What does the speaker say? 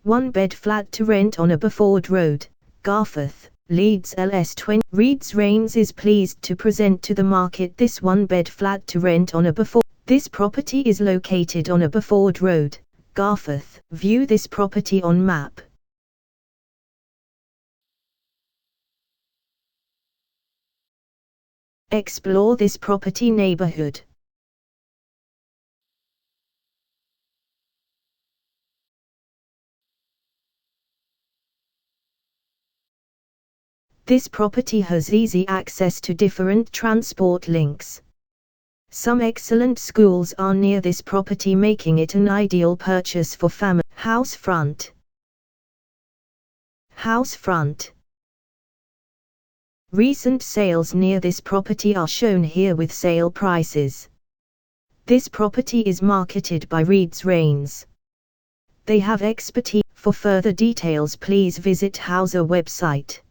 1-bed flat to rent on Aberford Road, Garforth, Leeds LS25. Leeds Rains is pleased to present to the market this 1-bed flat to rent on Aberford. This property is located on Aberford Road, Garforth. View this property on map. Explore this property neighborhood. This property has easy access to different transport links. Some excellent schools are near this property, making it an ideal purchase for family. House front. House front. Recent sales near this property are shown here with sale prices. This property is marketed by Leeds Rains. They have expertise. For further details, please visit Houser website.